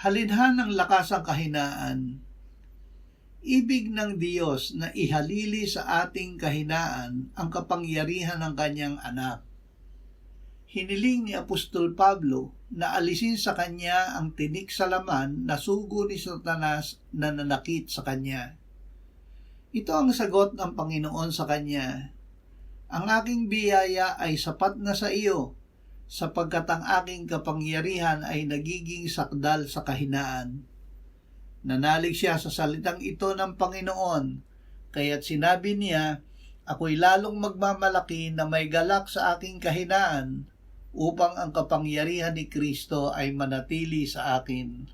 Halidhan ng lakas ang kahinaan. Ibig ng Diyos na ihalili sa ating kahinaan ang kapangyarihan ng kanyang anak. Hiniling ni Apostol Pablo na alisin sa kanya ang tinik sa laman na sugo ni Satanas na nanakit sa kanya. Ito ang sagot ng Panginoon sa kanya. Ang aking biyaya ay sapat na sa iyo, sapagkat ang aking kapangyarihan ay nagiging sakdal sa kahinaan. Nanalig siya sa salitang ito ng Panginoon, kaya't sinabi niya, ako'y lalong magmamalaki na may galak sa aking kahinaan, upang ang kapangyarihan ni Kristo ay manatili sa akin.